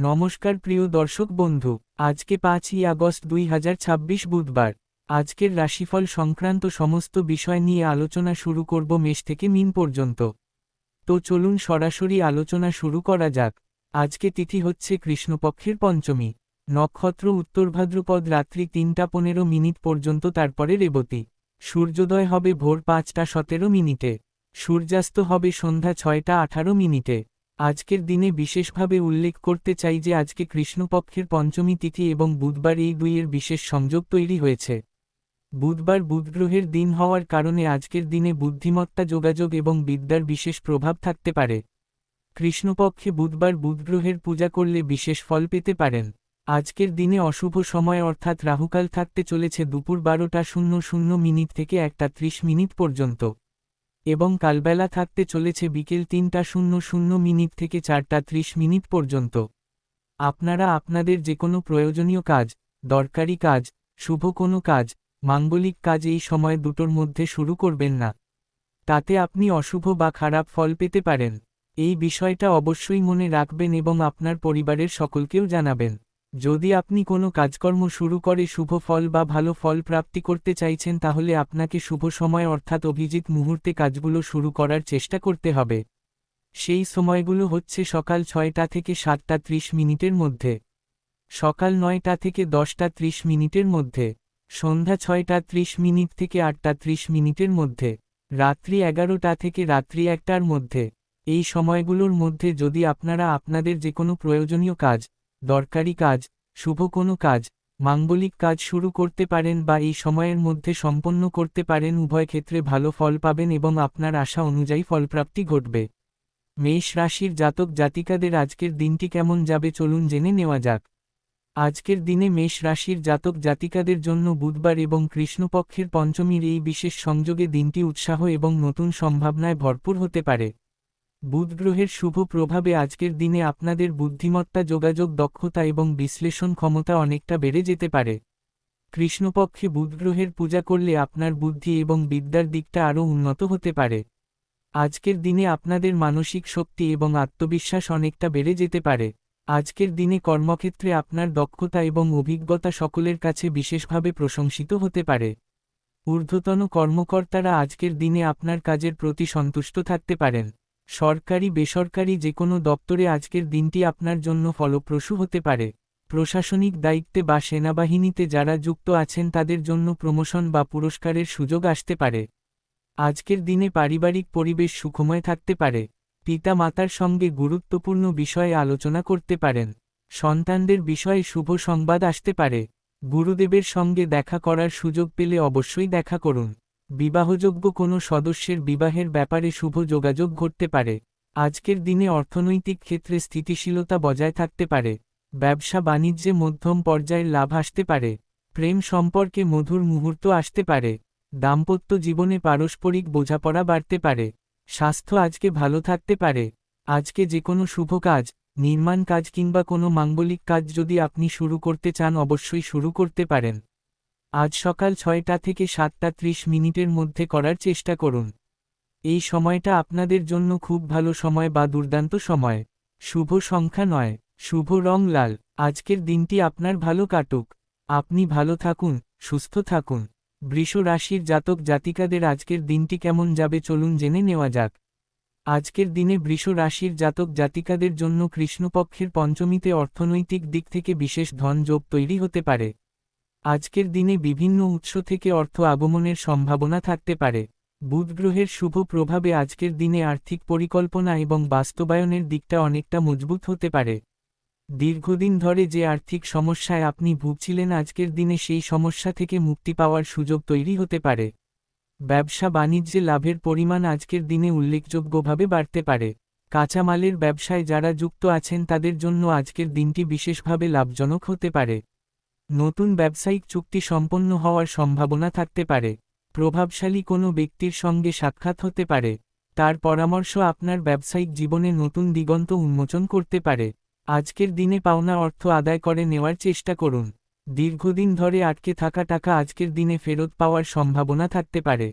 নমস্কার প্রিয় দর্শক বন্ধু, আজকে 5ই আগস্ট 2026 বুধবার। আজকের রাশিফল সংক্রান্ত সমস্ত বিষয় নিয়ে আলোচনা শুরু করব মেষ থেকে মীন পর্যন্ত। তো চলুন সরাসরি আলোচনা শুরু করা যাক। আজকে তিথি হচ্ছে কৃষ্ণপক্ষের পঞ্চমী, নক্ষত্র উত্তর ভাদ্রপদ রাত্রি 3টা 15 পর্যন্ত, তারপরে রেবতী। সূর্যোদয় হবে ভোর 5টা 17 সূর্যাস্ত হবে সন্ধ্যা 6টা 18। আজকের দিনে বিশেষভাবে উল্লেখ করতে চাই যে আজকে কৃষ্ণপক্ষের পঞ্চমী তিথি এবং বুধবার, এই দুইয়ের বিশেষ সংযোগ তৈরি হয়েছে। বুধবার বুধগ্রহের দিন হওয়ার কারণে আজকের দিনে বুদ্ধিমত্তা, যোগাযোগ এবং বিদ্যার বিশেষ প্রভাব থাকতে পারে। কৃষ্ণপক্ষে বুধবার বুধগ্রহের পূজা করলে বিশেষ ফল পেতে পারেন। আজকের দিনে অশুভ সময় অর্থাৎ রাহুকাল থাকতে চলেছে দুপুর 12টা 00 থেকে 1টা 30 পর্যন্ত, এবং কালবেলা থাকতে চলেছে বিকেল 3টা 00 থেকে 4টা 30 পর্যন্ত। আপনারা আপনাদের যে কোনো প্রয়োজনীয় কাজ, দরকারি কাজ, শুভ কোনো কাজ, মাঙ্গলিক কাজ এই সময় দুটোর মধ্যে শুরু করবেন না। তাতে আপনি অশুভ বা খারাপ ফল পেতে পারেন। এই বিষয়টা অবশ্যই মনে রাখবেন এবং আপনার পরিবারের সকলকেও জানাবেন। যদি আপনি কোনো কাজকর্ম শুরু করে শুভ ফল বা ভালো ফল প্রাপ্তি করতে চাইছেন, তাহলে আপনাকে শুভ সময় অর্থাৎ অভিজিৎ মুহূর্তে কাজগুলো শুরু করার চেষ্টা করতে হবে। সেই সময়গুলো হচ্ছে সকাল 6টা থেকে 7টা 30 মধ্যে, সকাল 9টা থেকে 10টা 30 মধ্যে, সন্ধ্যা 6টা 30 থেকে 8টা 30 মধ্যে, রাত্রি 11টা থেকে রাত্রি 1টার মধ্যে। এই সময়গুলোর মধ্যে যদি আপনারা আপনাদের যে কোনো প্রয়োজনীয় কাজ, দরকারি কাজ, শুভ কোনো কাজ, মাঙ্গলিক কাজ শুরু করতে পারেন বা এই সময়ের মধ্যে সম্পন্ন করতে পারেন, উভয় ক্ষেত্রে ভালো ফল পাবেন এবং আপনার আশা অনুযায়ী ফলপ্রাপ্তি ঘটবে। মেষ রাশির জাতক জাতিকাদের আজকের দিনটি কেমন যাবে চলুন জেনে নেওয়া যাক। আজকের দিনে মেষ রাশির জাতক জাতিকাদের জন্য বুধবার এবং কৃষ্ণপক্ষের পঞ্চমীর এই বিশেষ সংযোগে দিনটি উৎসাহ এবং নতুন সম্ভাবনায় ভরপুর হতে পারে। বুধ গ্রহের শুভ প্রভাবে আজকের দিনে আপনাদের বুদ্ধিমত্তা, যোগাযোগ দক্ষতা এবং বিশ্লেষণ ক্ষমতা অনেকটা বেড়ে যেতে পারে। কৃষ্ণপক্ষে বুধ গ্রহের পূজা করলে আপনার বুদ্ধি এবং বিদ্যার দিকটা আরও উন্নত হতে পারে। আজকের দিনে আপনাদের মানসিক শক্তি এবং আত্মবিশ্বাস অনেকটা বেড়ে যেতে পারে। আজকের দিনে কর্মক্ষেত্রে আপনার দক্ষতা এবং অভিজ্ঞতা সকলের কাছে বিশেষভাবে প্রশংসিত হতে পারে। ঊর্ধ্বতন কর্মকর্তারা আজকের দিনে আপনার কাজের প্রতি সন্তুষ্ট থাকতে পারেন। সরকারি বেসরকারি যে কোনো দপ্তরে আজকের দিনটি আপনার জন্য ফলপ্রসূ হতে পারে। প্রশাসনিক দায়িত্বে বা সেনাবাহিনীতে যারা যুক্ত আছেন তাদের জন্য প্রমোশন বা পুরস্কারের সুযোগ আসতে পারে। আজকের দিনে পারিবারিক পরিবেশ সুখময় থাকতে পারে। পিতা মাতার সঙ্গে গুরুত্বপূর্ণ বিষয়ে আলোচনা করতে পারেন। সন্তানদের বিষয়ে শুভ সংবাদ আসতে পারে। গুরুদেবের সঙ্গে দেখা করার সুযোগ পেলে অবশ্যই দেখা করুন। বিবাহযোগ্য কোনো সদস্যের বিবাহের ব্যাপারে শুভ যোগাযোগ ঘটতে পারে। আজকের দিনে অর্থনৈতিক ক্ষেত্রে স্থিতিশীলতা বজায় থাকতে পারে। ব্যবসা বাণিজ্যে মধ্যম পর্যায়ের লাভ আসতে পারে। প্রেম সম্পর্কে মধুর মুহূর্ত আসতে পারে। দাম্পত্য জীবনে পারস্পরিক বোঝাপড়া বাড়তে পারে। স্বাস্থ্য আজকে ভালো থাকতে পারে। আজকে যে কোনো শুভ কাজ, নির্মাণ কাজ কিংবা কোনো মাঙ্গলিক কাজ যদি আপনি শুরু করতে চান, অবশ্যই শুরু করতে পারেন। আজ সকাল 6টা থেকে 7টা 30 মধ্যে করার চেষ্টা করুন। এই সময়টা আপনাদের জন্য খুব ভালো সময় বা দুর্দান্ত সময়। শুভ সংখ্যা 9, শুভ রং লাল। আজকের দিনটি আপনার ভালো কাটুক। আপনি ভালো থাকুন, সুস্থ থাকুন। বৃষ রাশির জাতক জাতিকাদের আজকের দিনটি কেমন যাবে চলুন জেনে নেওয়া যাক। আজকের দিনে বৃষ রাশির জাতক জাতিকাদের জন্য কৃষ্ণপক্ষের পঞ্চমীতে অর্থনৈতিক দিক থেকে বিশেষ ধন যোগ তৈরি হতে পারে। আজকের দিনে বিভিন্ন উৎস থেকে অর্থ আগমনের সম্ভাবনা থাকতে পারে। বুধ গ্রহের শুভ প্রভাবে আজকের দিনে আর্থিক পরিকল্পনা এবং বাস্তবায়নের দিকটা অনেকটা মজবুত হতে পারে। দীর্ঘদিন ধরে যে আর্থিক সমস্যায় আপনি ভুগছিলেন, আজকের দিনে সেই সমস্যা থেকে মুক্তি পাওয়ার সুযোগ তৈরি হতে পারে। ব্যবসা বাণিজ্যে লাভের পরিমাণ আজকের দিনে উল্লেখযোগ্যভাবে বাড়তে পারে। কাঁচামালের ব্যবসায় যারা যুক্ত আছেন তাদের জন্য আজকের দিনটি বিশেষভাবে লাভজনক হতে পারে। নতুন ব্যবসায়িক চুক্তি সম্পন্ন হওয়ার সম্ভাবনা থাকতে পারে। প্রভাবশালী কোনো ব্যক্তির সঙ্গে সাক্ষাৎ হতে পারে। তার পরামর্শ আপনার ব্যবসায়িক জীবনে নতুন দিগন্ত উন্মোচন করতে পারে। আজকের দিনে পাওনা অর্থ আদায় করে নেওয়ার চেষ্টা করুন। দীর্ঘদিন ধরে আটকে থাকা টাকা আজকের দিনে ফেরত পাওয়ার সম্ভাবনা থাকতে পারে।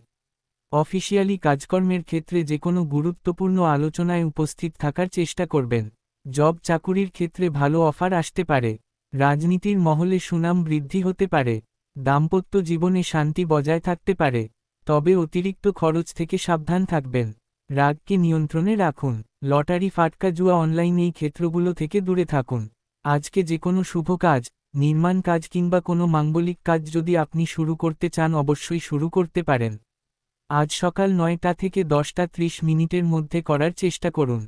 অফিসিয়ালি কাজকর্মের ক্ষেত্রে যে কোনো গুরুত্বপূর্ণ আলোচনায় উপস্থিত থাকার চেষ্টা করবেন। জব চাকুরির ক্ষেত্রে ভালো অফার আসতে পারে। রাজনীতির মহলে সুনাম বৃদ্ধি হতে পারে। দাম্পত্য জীবনে শান্তি বজায় থাকতে পারে। তবে অতিরিক্ত খরচ থেকে সাবধান থাকবেন। রাগকে নিয়ন্ত্রণে রাখুন। লটারি, ফাটকা, জুয়া, অনলাইন এই ক্ষেত্রগুলো থেকে দূরে থাকুন। আজকে যে কোনো শুভ কাজ, নির্মাণ কাজ কিংবা কোনো মাঙ্গলিক কাজ যদি আপনি শুরু করতে চান অবশ্যই শুরু করতে পারেন। আজ সকাল 9টা থেকে 10টা 30 মিনিটের মধ্যে করার চেষ্টা করুন।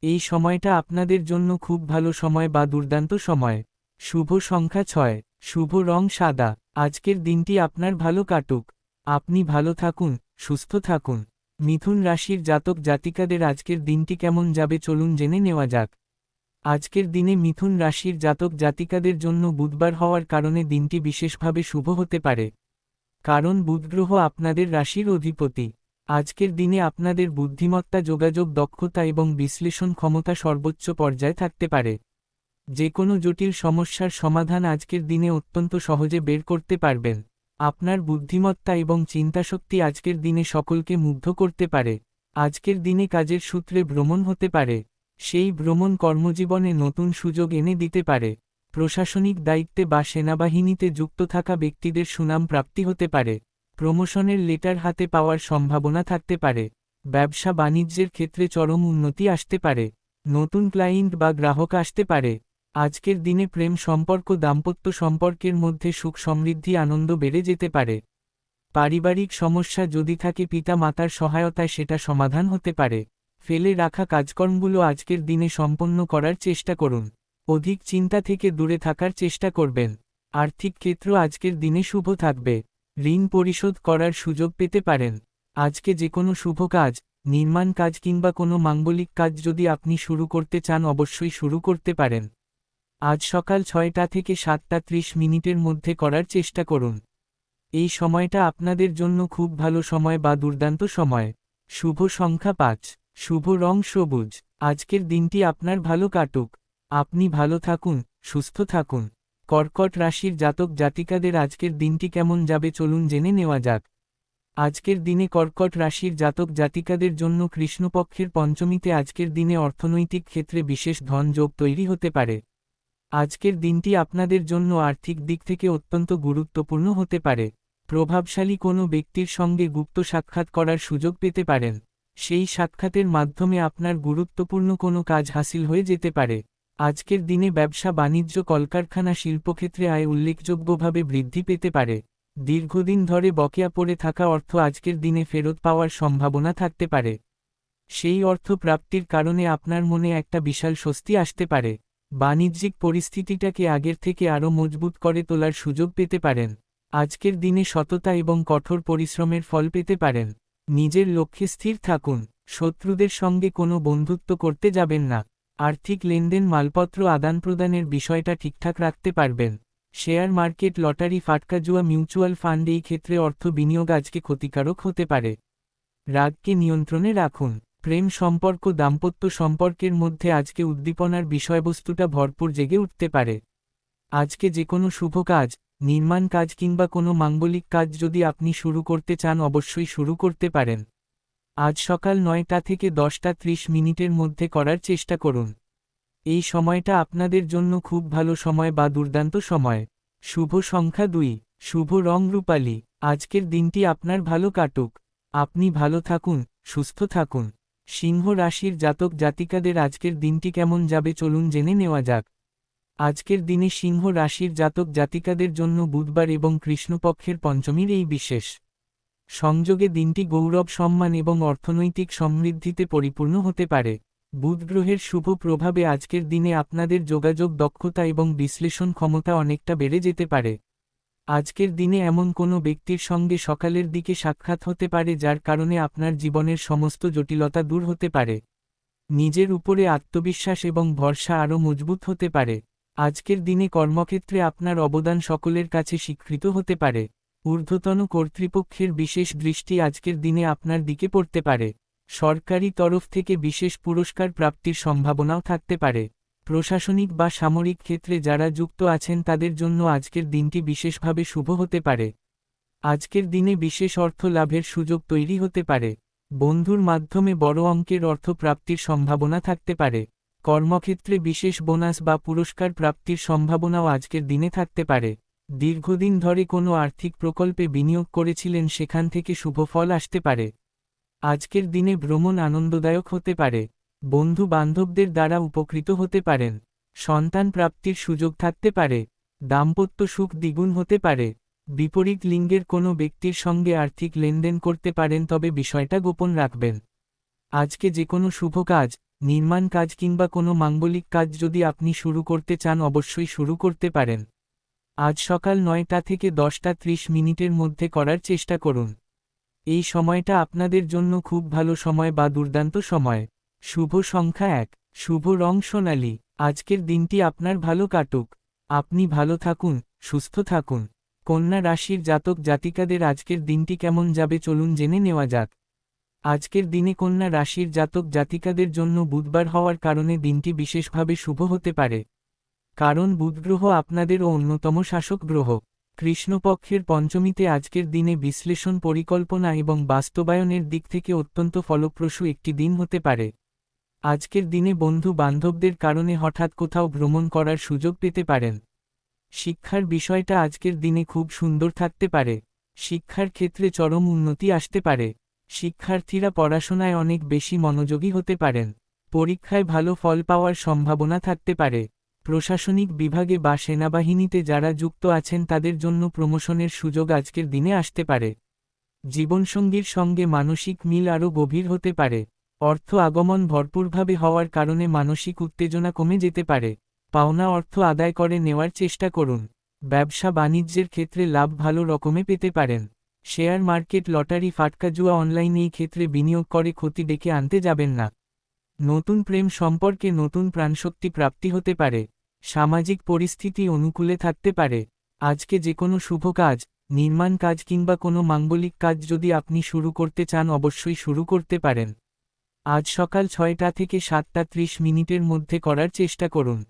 এই সময়টা আপনাদের জন্য খুব ভালো সময় বা দুর্দান্ত সময়। শুভ সংখ্যা 6, শুভ রং সাদা। আজকের দিনটি আপনার ভালো কাটুক। আপনি ভালো থাকুন, সুস্থ থাকুন। মিথুন রাশির জাতক জাতিকাদের আজকের দিনটি কেমন যাবে চলুন জেনে নেওয়া যাক। আজকের দিনে মিথুন রাশির জাতক জাতিকাদের জন্য বুধবার হওয়ার কারণে দিনটি বিশেষভাবে শুভ হতে পারে। কারণ বুধ গ্রহ আপনাদের রাশির অধিপতি। আজকের দিনে আপনাদের বুদ্ধিমত্তা, যোগাযোগ দক্ষতা এবং বিশ্লেষণ ক্ষমতা সর্বোচ্চ পর্যায়ে থাকতে পারে। যে কোনো জটিল সমস্যার সমাধান আজকের দিনে অত্যন্ত সহজে বের করতে পারবেন। আপনার বুদ্ধিমত্তা এবং চিন্তাশক্তি আজকের দিনে সকলকে মুগ্ধ করতে পারে। আজকের দিনে কাজের সূত্রে ভ্রমণ হতে পারে। সেই ভ্রমণ কর্মজীবনে নতুন সুযোগ এনে দিতে পারে। প্রশাসনিক দায়িত্বে বা সেনাবাহিনীতে যুক্ত থাকা ব্যক্তিদের সুনাম প্রাপ্তি হতে পারে। প্রমোশনের লেটার হাতে পাওয়ার সম্ভাবনা থাকতে পারে। ব্যবসা বাণিজ্যের ক্ষেত্রে চরম উন্নতি আসতে পারে। নতুন ক্লায়েন্ট বা গ্রাহক আসতে পারে। আজকের দিনে প্রেম সম্পর্ক, দাম্পত্য সম্পর্কের মধ্যে সুখ সমৃদ্ধি আনন্দ বেড়ে যেতে পারে। পারিবারিক সমস্যা যদি থাকে পিতা মাতার সহায়তায় সেটা সমাধান হতে পারে। ফেলে রাখা কাজকর্মগুলো আজকের দিনে সম্পন্ন করার চেষ্টা করুন। অধিক চিন্তা থেকে দূরে থাকার চেষ্টা করবেন। আর্থিক ক্ষেত্র আজকের দিনে শুভ থাকবে। ঋণ পরিশোধ করার সুযোগ পেতে পারেন। আজকে যে কোনো শুভ কাজ, নির্মাণ কাজ কিংবা কোনো মাঙ্গলিক কাজ যদি আপনি শুরু করতে চান অবশ্যই শুরু করতে পারেন। আজ সকাল 6টা থেকে 7টা 30 মিনিটের মধ্যে করার চেষ্টা করুন। এই সময়টা আপনাদের জন্য খুব ভালো সময় বা দুর্দান্ত সময়। শুভ সংখ্যা 5, শুভ রং সবুজ। আজকের দিনটি আপনার ভালো কাটুক। আপনি ভালো থাকুন, সুস্থ থাকুন। কর্কট রাশির জাতক জাতিকাদের আজকের দিনটি কেমন যাবে চলুন জেনে নেওয়া যাক। আজকের দিনে কর্কট রাশির জাতক জাতিকাদের জন্য কৃষ্ণপক্ষের পঞ্চমীতে আজকের দিনে অর্থনৈতিক ক্ষেত্রে বিশেষ ধন যোগ তৈরি হতে পারে। আজকের দিনটি আপনাদের জন্য আর্থিক দিক থেকে অত্যন্ত গুরুত্বপূর্ণ হতে পারে। প্রভাবশালী কোনো ব্যক্তির সঙ্গে গুপ্ত সাক্ষাৎ করার সুযোগ পেতে পারেন। সেই সাক্ষাতের মাধ্যমে আপনার গুরুত্বপূর্ণ কোনো কাজ হাসিল হয়ে যেতে পারে। আজকের দিনে ব্যবসা বাণিজ্য, কলকারখানা, শিল্পক্ষেত্রে আয় উল্লেখযোগ্যভাবে বৃদ্ধি পেতে পারে। দীর্ঘদিন ধরে বকেয়া পড়ে থাকা অর্থ আজকের দিনে ফেরত পাওয়ার সম্ভাবনা থাকতে পারে। সেই অর্থ প্রাপ্তির কারণে আপনার মনে একটা বিশাল স্বস্তি আসতে পারে। বাণিজ্যিক পরিস্থিতিটাকে আগের থেকে আরও মজবুত করে তোলার সুযোগ পেতে পারেন। আজকের দিনে সততা এবং কঠোর পরিশ্রমের ফল পেতে পারেন। নিজের লক্ষ্যে স্থির থাকুন। শত্রুদের সঙ্গে কোনো বন্ধুত্ব করতে যাবেন না। আর্থিক লেনদেন, মালপত্র আদান প্রদানের বিষয়টা ঠিকঠাক রাখতে পারবেন। শেয়ার মার্কেট, লটারি, ফাটকা, জুয়া, মিউচুয়াল ফান্ড এই ক্ষেত্রে অর্থ বিনিয়োগ আজকে ক্ষতিকারক হতে পারে। রাগকে নিয়ন্ত্রণে রাখুন। প্রেম সম্পর্ক, দাম্পত্য সম্পর্কের মধ্যে আজকে উদ্দীপনার বিষয়বস্তুটা ভরপুর জেগে উঠতে পারে। আজকে যে কোনো শুভ কাজ, নির্মাণ কাজ কিংবা কোনো মাঙ্গলিক কাজ যদি আপনি শুরু করতে চান অবশ্যই শুরু করতে পারেন। আজ সকাল 9টা থেকে 10টা 30 মিনিটের মধ্যে করার চেষ্টা করুন। এই সময়টা আপনাদের জন্য খুব ভালো সময় বা দুর্দান্ত সময়। শুভ সংখ্যা 2, শুভ রং রূপালী। আজকের দিনটি আপনার ভালো কাটুক। আপনি ভালো থাকুন, সুস্থ থাকুন। সিংহ রাশির জাতক জাতিকাদের আজকের দিনটি কেমন যাবে চলুন জেনে নেওয়া যাক। আজকের দিনে সিংহ রাশির জাতক জাতিকাদের জন্য বুধবার এবং কৃষ্ণপক্ষের পঞ্চমীর এই বিশেষ সংযোগে দিনটি গৌরব, সম্মান এবং অর্থনৈতিক সমৃদ্ধিতে পরিপূর্ণ হতে পারে। বুধ গ্রহের শুভ প্রভাবে আজকের দিনে আপনাদের যোগাযোগ দক্ষতা এবং বিশ্লেষণ ক্ষমতা অনেকটা বেড়ে যেতে পারে। আজকের দিনে এমন কোনো ব্যক্তির সঙ্গে সকালের দিকে সাক্ষাৎ হতে পারে যার কারণে আপনার জীবনের সমস্ত জটিলতা দূর হতে পারে। নিজের উপরে আত্মবিশ্বাস এবং ভরসা আরও মজবুত হতে পারে। আজকের দিনে কর্মক্ষেত্রে আপনার অবদান সকলের কাছে স্বীকৃত হতে পারে। ঊর্ধ্বতন কর্তৃপক্ষের বিশেষ দৃষ্টি আজকের দিনে আপনার দিকে পড়তে পারে। সরকারি তরফ থেকে বিশেষ পুরস্কার প্রাপ্তির সম্ভাবনাও থাকতে পারে। প্রশাসনিক বা সামরিক ক্ষেত্রে যারা যুক্ত আছেন তাদের জন্য আজকের দিনটি বিশেষভাবে শুভ হতে পারে। আজকের দিনে বিশেষ অর্থ লাভের সুযোগ তৈরি হতে পারে। বন্ধুর মাধ্যমে বড় অঙ্কের অর্থ প্রাপ্তির সম্ভাবনা থাকতে পারে। কর্মক্ষেত্রে বিশেষ বোনাস বা পুরস্কার প্রাপ্তির সম্ভাবনাও আজকের দিনে থাকতে পারে। দীর্ঘদিন ধরে কোনো আর্থিক প্রকল্পে বিনিয়োগ করেছিলেন, সেখান থেকে শুভ ফল আসতে পারে। আজকের দিনে ভ্রমণ আনন্দদায়ক হতে পারে। বন্ধু বান্ধবদের দ্বারা উপকৃত হতে পারেন। সন্তান প্রাপ্তির সুযোগ থাকতে পারে। দাম্পত্য সুখ দ্বিগুণ হতে পারে। বিপরীত লিঙ্গের কোনো ব্যক্তির সঙ্গে আর্থিক লেনদেন করতে পারেন, তবে বিষয়টা গোপন রাখবেন। আজকে যে কোনো শুভ কাজ, নির্মাণ কাজ কিংবা কোনো মাঙ্গলিক কাজ যদি আপনি শুরু করতে চান, অবশ্যই শুরু করতে পারেন। আজ সকাল 9টা থেকে 10:30 মধ্যে করার চেষ্টা করুন। এই সময়টা আপনাদের জন্য খুব ভালো সময় বা দুর্দান্ত সময়। শুভ সংখ্যা 1, শুভ রং সোনালী। আজকের দিনটি আপনার ভালো কাটুক। আপনি ভালো থাকুন, সুস্থ থাকুন। কন্যা রাশির জাতক জাতিকাদের আজকের দিনটি কেমন যাবে চলুন জেনে নেওয়া যাক। আজকের দিনে কন্যা রাশির জাতক জাতিকাদের জন্য বুধবার হওয়ার কারণে দিনটি বিশেষভাবে শুভ হতে পারে। কারণ বুধ গ্রহ আপনাদেরও অন্যতম শাসক গ্রহ। কৃষ্ণপক্ষের পঞ্চমীতে আজকের দিনে বিশ্লেষণ, পরিকল্পনা এবং বাস্তবায়নের দিক থেকে অত্যন্ত ফলপ্রসূ একটি দিন হতে পারে। আজকের দিনে বন্ধু বান্ধবদের কারণে হঠাৎ কোথাও ভ্রমণ করার সুযোগ পেতে পারেন। শিক্ষার বিষয়টা আজকের দিনে খুব সুন্দর থাকতে পারে। শিক্ষার ক্ষেত্রে চরম উন্নতি আসতে পারে। শিক্ষার্থীরা পড়াশোনায় অনেক বেশি মনোযোগী হতে পারেন। পরীক্ষায় ভালো ফল পাওয়ার সম্ভাবনা থাকতে পারে। প্রশাসনিক বিভাগে বা সেনাবাহিনীতে যারা যুক্ত আছেন তাদের জন্য প্রমোশনের সুযোগ আজকের দিনে আসতে পারে। জীবনসঙ্গীর সঙ্গে মানসিক মিল আরও গভীর হতে পারে। অর্থ আগমন ভরপুরভাবে হওয়ার কারণে মানসিক উত্তেজনা কমে যেতে পারে। পাওনা অর্থ আদায় করে নেওয়ার চেষ্টা করুন। ব্যবসা বাণিজ্যের ক্ষেত্রে লাভ ভালো রকমে পেতে পারেন। শেয়ার মার্কেট, লটারি, ফাটকা, জুয়া, অনলাইন এই ক্ষেত্রে বিনিয়োগ করে ক্ষতি ডেকে আনতে যাবেন না। নতুন প্রেম সম্পর্কে নতুন প্রাণশক্তি প্রাপ্তি হতে পারে। সামাজিক পরিস্থিতি অনুকূলে থাকতে পারে। আজকে যে কোনো শুভ কাজ, নির্মাণ কাজ কিংবা কোনো মাঙ্গলিক কাজ যদি আপনি শুরু করতে চান, অবশ্যই শুরু করতে পারেন। আজ সকাল 6টা থেকে 7:30 মধ্যে করার চেষ্টা করুন।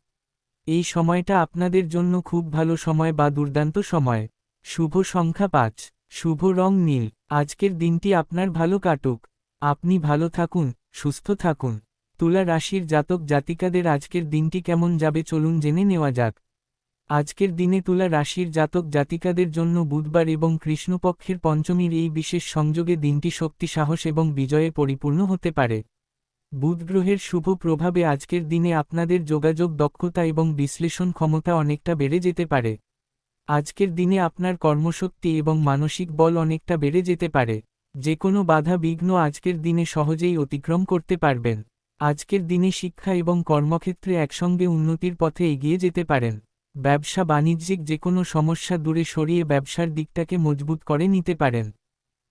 এই সময়টা আপনাদের জন্য খুব ভালো সময় বা দুর্দান্ত সময়। শুভ সংখ্যা 5, শুভ রং নীল। আজকের দিনটি আপনার ভালো কাটুক। আপনি ভালো থাকুন, সুস্থ থাকুন। তুলা রাশির জাতক জাতিকাদের আজকের দিনটি কেমন যাবে চলুন জেনে নেওয়া যাক। আজকের দিনে তুলা রাশির জাতক জাতিকাদের জন্য বুধবার এবং কৃষ্ণপক্ষের পঞ্চমীর এই বিশেষ সংযোগে দিনটি শক্তি, সাহস এবং বিজয়ে পরিপূর্ণ হতে পারে। বুধ গ্রহের শুভ প্রভাবে আজকের দিনে আপনাদের যোগাযোগ দক্ষতা এবং বিশ্লেষণ ক্ষমতা অনেকটা বেড়ে যেতে পারে। আজকের দিনে আপনার কর্মশক্তি এবং মানসিক বল অনেকটা বেড়ে যেতে পারে। যে কোনো বাধা বিঘ্ন আজকের দিনে সহজেই অতিক্রম করতে পারবেন। আজকের দিনে শিক্ষা এবং কর্মক্ষেত্রে একসঙ্গে উন্নতির পথে এগিয়ে যেতে পারেন। ব্যবসা বাণিজ্যিক যে কোনো সমস্যা দূরে সরিয়ে ব্যবসার দিকটাকে মজবুত করে নিতে পারেন।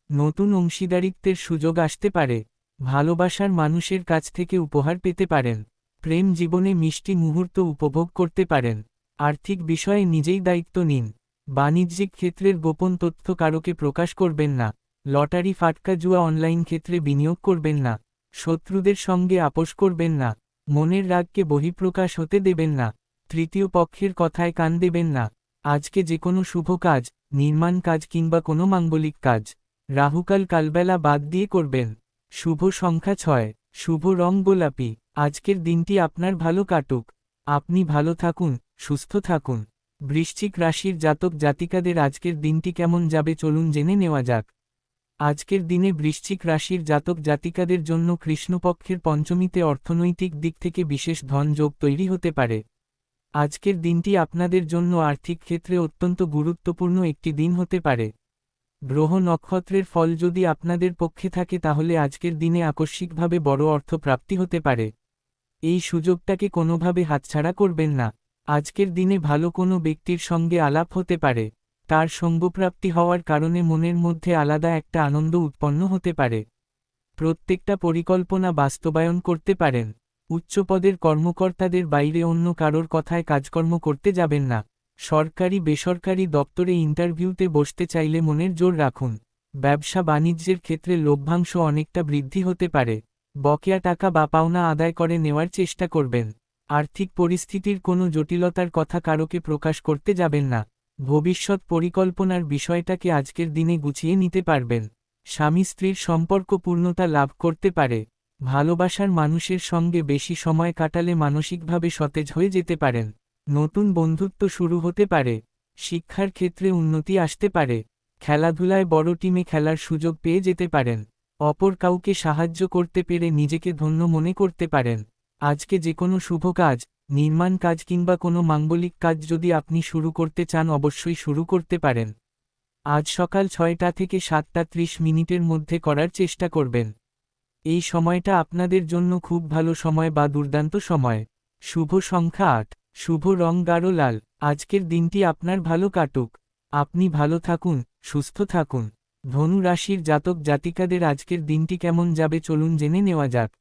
নতুন অংশীদারিত্বের সুযোগ আসতে পারে। ভালোবাসার মানুষের কাছ থেকে উপহার পেতে পারেন। প্রেম জীবনে মিষ্টি মুহূর্ত উপভোগ করতে পারেন। আর্থিক বিষয়ে নিজেই দায়িত্ব নিন। বাণিজ্যিক ক্ষেত্রের গোপন তথ্য কারোকে প্রকাশ করবেন না। লটারি, ফাটকা, জুয়া, অনলাইন ক্ষেত্রে বিনিয়োগ করবেন না। শত্রুদের সঙ্গে আপোষ করবেন না। মনের রাগকে বহিঃপ্রকাশ হতে দেবেন না। তৃতীয় পক্ষের কথায় কান দেবেন না। আজকে যে কোনো শুভ কাজ, নির্মাণ কাজ কিংবা কোনো মাঙ্গলিক কাজ রাহুকাল কালবেলা বাদ দিয়ে করবেন। শুভ সংখ্যা 6, শুভ রং গোলাপি। আজকের দিনটি আপনার ভালো কাটুক। আপনি ভালো থাকুন, সুস্থ থাকুন। বৃশ্চিক রাশির জাতক জাতিকাদের আজকের দিনটি কেমন যাবে চলুন জেনে নেওয়া যাক। আজকের দিনে বৃশ্চিক রাশির জাতক জাতিকাদের জন্য কৃষ্ণপক্ষের পঞ্চমীতে অর্থনৈতিক দিক থেকে বিশেষ ধন যোগ তৈরি হতে পারে। আজকের দিনটি আপনাদের জন্য আর্থিক ক্ষেত্রে অত্যন্ত গুরুত্বপূর্ণ একটি দিন হতে পারে। গ্রহ নক্ষত্রের ফল যদি আপনাদের পক্ষে থাকে তাহলে আজকের দিনে আকস্মিকভাবে বড় অর্থ প্রাপ্তি হতে পারে। এই সুযোগটাকে কোনোভাবে হাতছাড়া করবেন না। আজকের দিনে ভালো কোনো ব্যক্তির সঙ্গে আলাপ হতে পারে। তার সঙ্গপ্রাপ্তি হওয়ার কারণে মনের মধ্যে আলাদা একটা আনন্দ উৎপন্ন হতে পারে। প্রত্যেকটা পরিকল্পনা বাস্তবায়ন করতে পারেন। উচ্চপদের কর্মকর্তাদের বাইরে অন্য কারোর কথায় কাজকর্ম করতে যাবেন না। সরকারি বেসরকারি দপ্তরে ইন্টারভিউতে বসতে চাইলে মনের জোর রাখুন। ব্যবসা বাণিজ্যের ক্ষেত্রে লভ্যাংশ অনেকটা বৃদ্ধি হতে পারে। বকেয়া টাকা বা পাওনা আদায় করে নেওয়ার চেষ্টা করবেন। আর্থিক পরিস্থিতির কোনো জটিলতার কথা কারোকে প্রকাশ করতে যাবেন না। ভবিষ্যৎ পরিকল্পনার বিষয়টাকে আজকের দিনে গুছিয়ে নিতে পারবেন। স্বামী স্ত্রীর সম্পর্ক পূর্ণতা লাভ করতে পারে। ভালোবাসার মানুষের সঙ্গে বেশি সময় কাটালে মানসিকভাবে সতেজ হয়ে যেতে পারেন। নতুন বন্ধুত্ব শুরু হতে পারে। শিক্ষার ক্ষেত্রে উন্নতি আসতে পারে। খেলাধুলায় বড় টিমে খেলার সুযোগ পেয়ে যেতে পারেন। অপর কাউকে সাহায্য করতে পেরে নিজেকে ধন্য মনে করতে পারেন। আজকে যে কোনো শুভ কাজ, নির্মাণ কাজ কিংবা কোনো মাঙ্গলিক কাজ যদি আপনি শুরু করতে চান অবশ্যই শুরু করতে পারেন। আজ সকাল 6টা থেকে 7:30 মধ্যে করার চেষ্টা করবেন। এই সময়টা আপনাদের জন্য খুব ভালো সময় বা দুর্দান্ত সময়। শুভ সংখ্যা 8। শুভ রং গাঢ় লাল। আজকের দিনটি আপনার ভালো কাটুক। আপনি ভালো থাকুন, সুস্থ থাকুন। ধনু রাশির জাতক জাতিকাদের আজকের দিনটি কেমন যাবে চলুন জেনে নেওয়া যাক।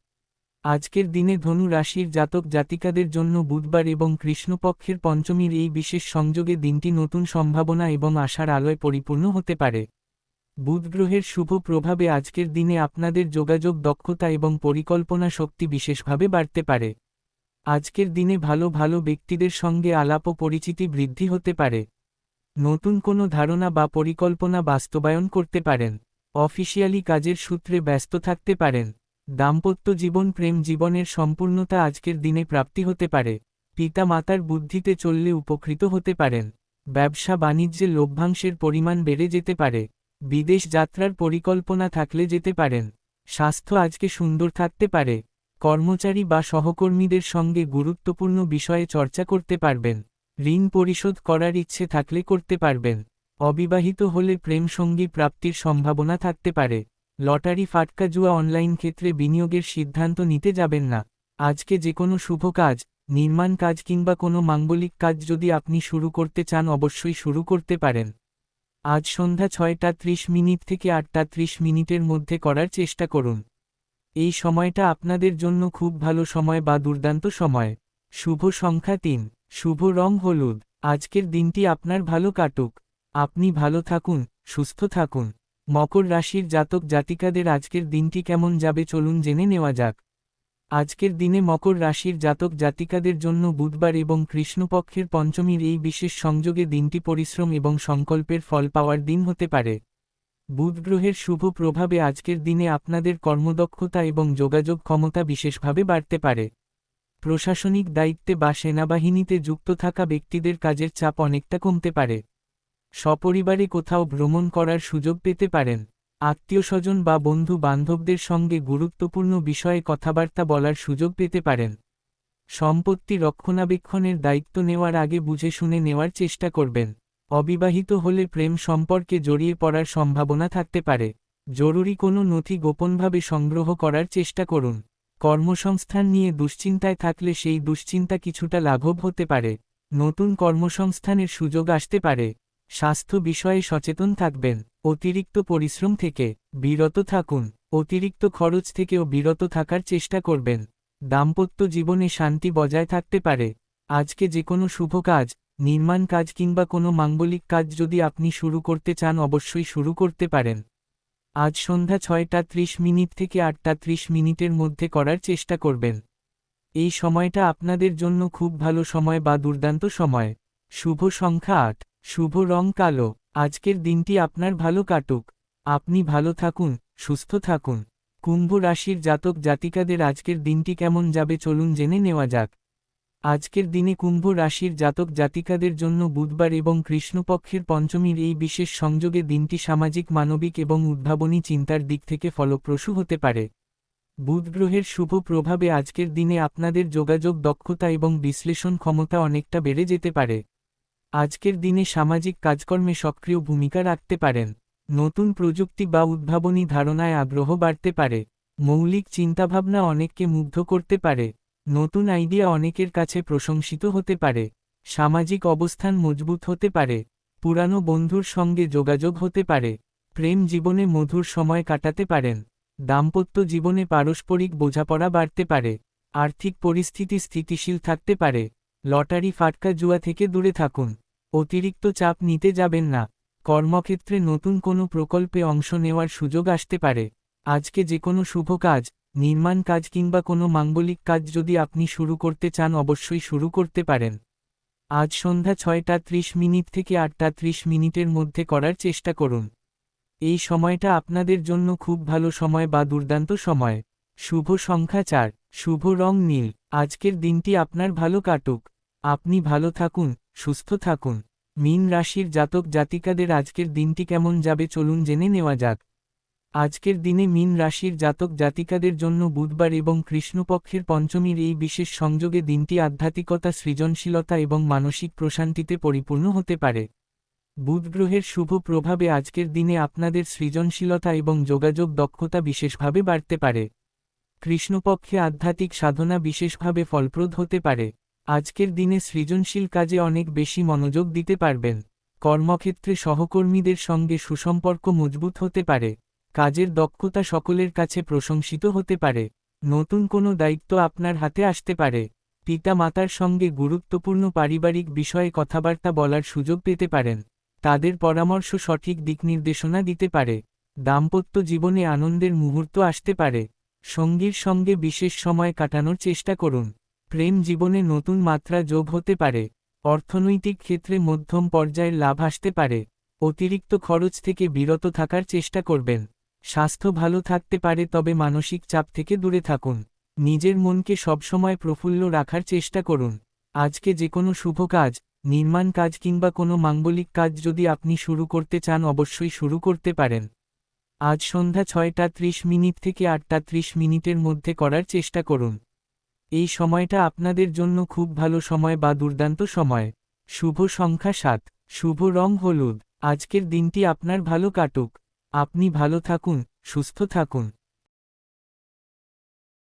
আজকের দিনে ধনু রাশির জাতক জাতিকাদের জন্য বুধবার এবং কৃষ্ণপক্ষের পঞ্চমীর এই বিশেষ সংযোগে দিনটি নতুন সম্ভাবনা এবং আশার আলোয় পরিপূর্ণ হতে পারে। বুধ গ্রহের শুভ প্রভাবে আজকের দিনে আপনাদের যোগাযোগ দক্ষতা এবং পরিকল্পনা শক্তি বিশেষভাবে বাড়তে পারে। আজকের দিনে ভালো ভালো ব্যক্তিদের সঙ্গে আলাপ ও পরিচিতি বৃদ্ধি হতে পারে। নতুন কোনো ধারণা বা পরিকল্পনা বাস্তবায়ন করতে পারেন। অফিসিয়ালি কাজের সূত্রে ব্যস্ত থাকতে পারেন। দাম্পত্য জীবন প্রেম জীবনের সম্পূর্ণতা আজকের দিনে প্রাপ্তি হতে পারে। পিতা মাতার বুদ্ধিতে চললে উপকৃত হতে পারেন। ব্যবসা বাণিজ্যে লভ্যাংশের পরিমাণ বেড়ে যেতে পারে। বিদেশ যাত্রার পরিকল্পনা থাকলে যেতে পারেন। স্বাস্থ্য আজকে সুন্দর থাকতে পারে। কর্মচারী বা সহকর্মীদের সঙ্গে গুরুত্বপূর্ণ বিষয়ে চর্চা করতে পারবেন। ঋণ পরিশোধ করার ইচ্ছে থাকলে করতে পারবেন। অবিবাহিত হলে প্রেম সঙ্গী প্রাপ্তির সম্ভাবনা থাকতে পারে। লটারি ফাটকা জুয়া অনলাইন ক্ষেত্রে বিনিয়োগের সিদ্ধান্ত নিতে যাবেন না। আজকে যে কোনো শুভ কাজ, নির্মাণ কাজ কিংবা কোনো মাঙ্গলিক কাজ যদি আপনি শুরু করতে চান অবশ্যই শুরু করতে পারেন। আজ সন্ধ্যা 6:30 থেকে 8:30 মধ্যে করার চেষ্টা করুন। এই সময়টা আপনাদের জন্য খুব ভালো সময় বা দুর্দান্ত সময়। শুভ সংখ্যা 3। শুভ রং হলুদ। আজকের দিনটি আপনার ভালো কাটুক। আপনি ভালো থাকুন, সুস্থ থাকুন। মকর রাশির জাতক জাতিকাদের আজকের দিনটি কেমন যাবে চলুন জেনে নেওয়া যাক। আজকের দিনে মকর রাশির জাতক জাতিকাদের জন্য বুধবার এবং কৃষ্ণপক্ষের পঞ্চমীর এই বিশেষ সংযোগে দিনটি পরিশ্রম এবং সংকল্পের ফল পাওয়ার দিন হতে পারে। বুধ গ্রহের শুভ প্রভাবে আজকের দিনে আপনাদের কর্মদক্ষতা এবং যোগাযোগ ক্ষমতা বিশেষভাবে বাড়তে পারে। প্রশাসনিক দায়িত্বে বা সেনাবাহিনীতে যুক্ত থাকা ব্যক্তিদের কাজের চাপ অনেকটা কমতে পারে। সপরিবারে কোথাও ভ্রমণ করার সুযোগ পেতে পারেন। আত্মীয়স্বজন বা বন্ধু বান্ধবদের সঙ্গে গুরুত্বপূর্ণ বিষয়ে কথাবার্তা বলার সুযোগ পেতে পারেন। সম্পত্তি রক্ষণাবেক্ষণের দায়িত্ব নেওয়ার আগে বুঝে শুনে নেওয়ার চেষ্টা করবেন। অবিবাহিত হলে প্রেম সম্পর্কে জড়িয়ে পড়ার সম্ভাবনা থাকতে পারে। জরুরি কোনো নথি গোপনভাবে সংগ্রহ করার চেষ্টা করুন। কর্মসংস্থান নিয়ে দুশ্চিন্তায় থাকলে সেই দুশ্চিন্তা কিছুটা লাঘব হতে পারে। নতুন কর্মসংস্থানের সুযোগ আসতে পারে। স্বাস্থ্য বিষয়ে সচেতন থাকবেন। অতিরিক্ত পরিশ্রম থেকে বিরত থাকুন। অতিরিক্ত খরচ থেকেও বিরত থাকার চেষ্টা করবেন। দাম্পত্য জীবনে শান্তি বজায় থাকতে পারে। আজকে যে কোনো শুভ কাজ, নির্মাণ কাজ কিংবা কোনো মাঙ্গলিক কাজ যদি আপনি শুরু করতে চান অবশ্যই শুরু করতে পারেন। আজ সন্ধ্যা 6:30 থেকে 8:30 মধ্যে করার চেষ্টা করবেন। এই সময়টা আপনাদের জন্য খুব ভালো সময় বা দুর্দান্ত সময়। শুভ সংখ্যা 8। শুভ রং কালো। আজকের দিনটি আপনার ভালো কাটুক। আপনি ভালো থাকুন, সুস্থ থাকুন। কুম্ভ রাশির জাতক জাতিকাদের আজকের দিনটি কেমন যাবে চলুন জেনে নেওয়া যাক। আজকের দিনে কুম্ভ রাশির জাতক জাতিকাদের জন্য বুধবার এবং কৃষ্ণপক্ষের পঞ্চমীর এই বিশেষ সংযোগে দিনটি সামাজিক মানবিক এবং উদ্ভাবনী চিন্তার দিক থেকে ফলপ্রসূ হতে পারে। বুধ গ্রহের শুভ প্রভাবে আজকের দিনে আপনাদের যোগাযোগ দক্ষতা এবং বিশ্লেষণ ক্ষমতা অনেকটা বেড়ে যেতে পারে। আজকের দিনে সামাজিক কাজকর্মে সক্রিয় ভূমিকা রাখতে পারেন। নতুন প্রযুক্তি বা উদ্ভাবনী ধারণায় আগ্রহ বাড়তে পারে। মৌলিক চিন্তাভাবনা অনেককে মুগ্ধ করতে পারে। নতুন আইডিয়া অনেকের কাছে প্রশংসিত হতে পারে। সামাজিক অবস্থান মজবুত হতে পারে। পুরানো বন্ধুর সঙ্গে যোগাযোগ হতে পারে। প্রেম জীবনে মধুর সময় কাটাতে পারেন। দাম্পত্য জীবনে পারস্পরিক বোঝাপড়া বাড়তে পারে। আর্থিক পরিস্থিতি স্থিতিশীল থাকতে পারে। লটারি ফাটকা জুয়া থেকে দূরে থাকুন। অতিরিক্ত চাপ নিতে যাবেন না। কর্মক্ষেত্রে নতুন কোনো প্রকল্পে অংশ নেওয়ার সুযোগ আসতে পারে। আজকে যে কোনো শুভ কাজ, নির্মাণ কাজ কিংবা কোনো মাঙ্গলিক কাজ যদি আপনি শুরু করতে চান অবশ্যই শুরু করতে পারেন। আজ সন্ধ্যা 6:30 থেকে 8:30 মধ্যে করার চেষ্টা করুন। এই সময়টা আপনাদের জন্য খুব ভালো সময় বা দুর্দান্ত সময়। শুভ সংখ্যা 4, শুভ রং নীল। আজকের দিনটি আপনার ভালো কাটুক। আপনি ভালো থাকুন, সুস্থ থাকুন। মীন রাশির জাতক জাতিকাদের আজকের দিনটি কেমন যাবে চলুন জেনে নেওয়া যাক। আজকের দিনে মীন রাশির জাতক জাতিকাদের জন্য বুধবার এবং কৃষ্ণপক্ষের পঞ্চমীর এই বিশেষ সংযোগে দিনটি আধ্যাত্মিকতা, সৃজনশীলতা এবং মানসিক প্রশান্তিতে পরিপূর্ণ হতে পারে। বুধ গ্রহের শুভ প্রভাবে আজকের দিনে আপনাদের সৃজনশীলতা এবং যোগাযোগ দক্ষতা বিশেষভাবে বাড়তে পারে। কৃষ্ণপক্ষে আধ্যাত্মিক সাধনা বিশেষভাবে ফলপ্রদ হতে পারে। আজকের দিনে সৃজনশীল কাজে অনেক বেশি মনোযোগ দিতে পারবেন। কর্মক্ষেত্রে সহকর্মীদের সঙ্গে সুসম্পর্ক মজবুত হতে পারে। কাজের দক্ষতা সকলের কাছে প্রশংসিত হতে পারে। নতুন কোনো দায়িত্ব আপনার হাতে আসতে পারে। পিতা মাতার সঙ্গে গুরুত্বপূর্ণ পারিবারিক বিষয়ে কথাবার্তা বলার সুযোগ পেতে পারেন। তাদের পরামর্শ সঠিক দিকনির্দেশনা দিতে পারে। দাম্পত্য জীবনে আনন্দের মুহূর্ত আসতে পারে। সঙ্গীর সঙ্গে বিশেষ সময় কাটানোর চেষ্টা করুন। প্রেম জীবনে নতুন মাত্রা যোগ হতে পারে। অর্থনৈতিক ক্ষেত্রে মধ্যম পর্যায়ের লাভ আসতে পারে। অতিরিক্ত খরচ থেকে বিরত থাকার চেষ্টা করবেন। স্বাস্থ্য ভালো থাকতে পারে, তবে মানসিক চাপ থেকে দূরে থাকুন। নিজের মনকে সবসময় প্রফুল্ল রাখার চেষ্টা করুন। আজকে যে কোনো শুভ কাজ, নির্মাণ কাজ কিংবা কোনো মাঙ্গলিক কাজ যদি আপনি শুরু করতে চান অবশ্যই শুরু করতে পারেন। আজ সন্ধ্যা 6:30 থেকে 8:30 মধ্যে করার চেষ্টা করুন। এই সময়টা আপনাদের জন্য খুব ভালো সময় বা দুর্দান্ত সময়। শুভ সংখ্যা 7, শুভ রং হলুদ। আজকের দিনটি আপনার ভালো কাটুক। আপনি ভালো থাকুন, সুস্থ থাকুন।